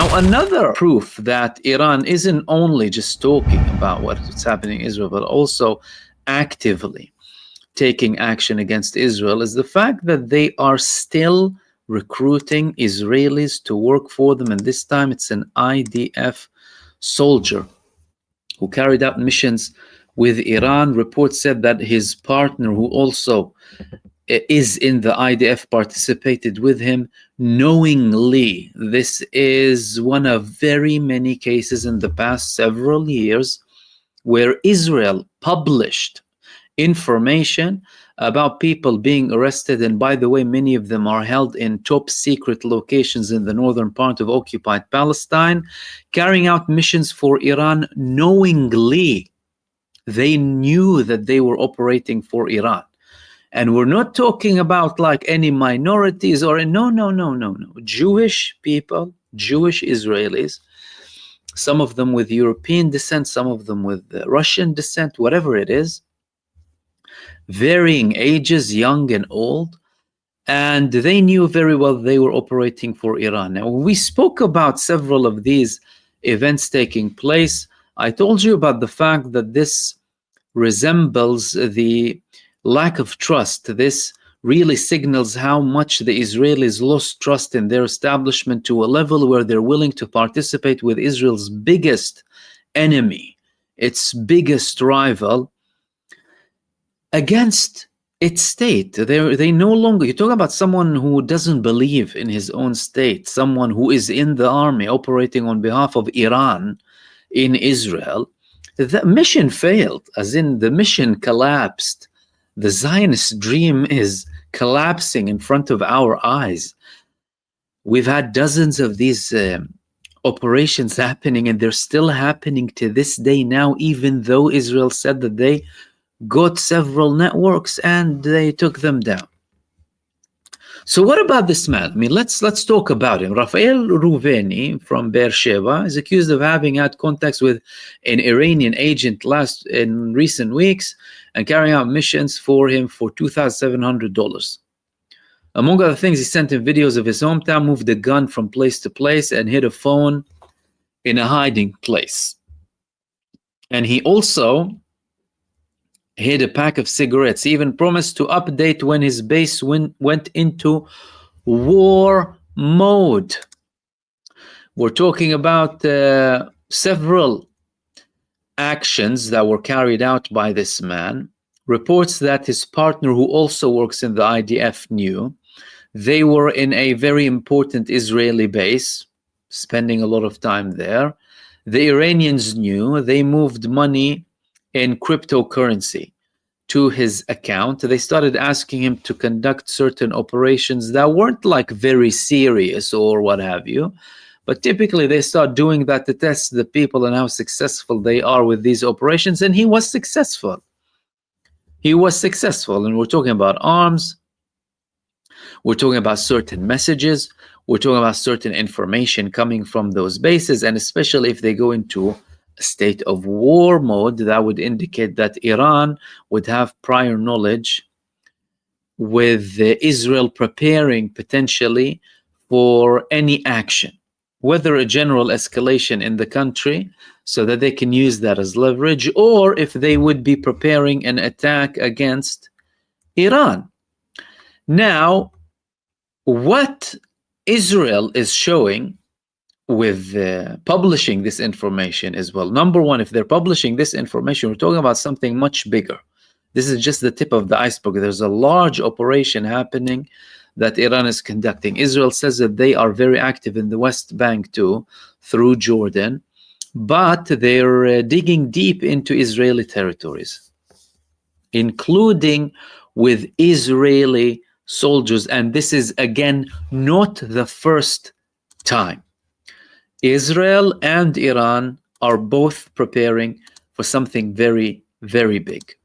Now, another proof that Iran isn't only just talking about what's happening in Israel, but also actively taking action against Israel is the fact that they are still recruiting Israelis to work for them. And this time it's an IDF soldier who carried out missions with Iran. Reports said that his partner, who also is in the IDF, participated with him knowingly. This is one of very many cases in the past several years where Israel published information about people being arrested, and by the way, many of them are held in top secret locations in the northern part of occupied Palestine, carrying out missions for Iran knowingly. They knew that they were operating for Iran. And we're not talking about like any minorities or no. Jewish people, Jewish Israelis, some of them with European descent, some of them with Russian descent, whatever it is, varying ages, young and old, and they knew very well they were operating for Iran. Now, we spoke about several of these events taking place. I told you about the fact that this resembles the lack of trust. This really signals how much the Israelis lost trust in their establishment to a level where they're willing to participate with Israel's biggest enemy, its biggest rival, against its state. They no longer, you talk about someone who doesn't believe in his own state, someone who is in the army operating on behalf of Iran in Israel. The mission failed, as in the mission collapsed. The Zionist dream is collapsing in front of our eyes. We've had dozens of these operations happening, and they're still happening to this day now, even though Israel said that they got several networks and they took them down. So what about this man? I mean, let's talk about him. Rafael Rouveni from Beersheba is accused of having had contacts with an Iranian agent in recent weeks and carrying out missions for him for $2,700. Among other things, he sent him videos of his hometown, moved a gun from place to place, and hid a phone in a hiding place. And he also hid a pack of cigarettes. He even promised to update when his base went into war mode. We're talking about several actions that were carried out by this man. Reports that his partner, who also works in the IDF, knew. They were in a very important Israeli base, spending a lot of time there. The Iranians knew. They moved money in cryptocurrency to his account. They started asking him to conduct certain operations that weren't like very serious or what have you, but typically they start doing that to test the people and how successful they are with these operations, and he was successful. He was successful, and we're talking about arms, we're talking about certain messages, we're talking about certain information coming from those bases, and especially if they go into a state of war mode, that would indicate that Iran would have prior knowledge with Israel preparing potentially for any action, whether a general escalation in the country so that they can use that as leverage, or if they would be preparing an attack against Iran. Now, what Israel is showing with publishing this information as well. Number one, if they're publishing this information, we're talking about something much bigger. This is just the tip of the iceberg. There's a large operation happening that Iran is conducting. Israel says that they are very active in the West Bank too, through Jordan, but they're digging deep into Israeli territories, including with Israeli soldiers. And this is, again, not the first time. Israel and Iran are both preparing for something very, very big.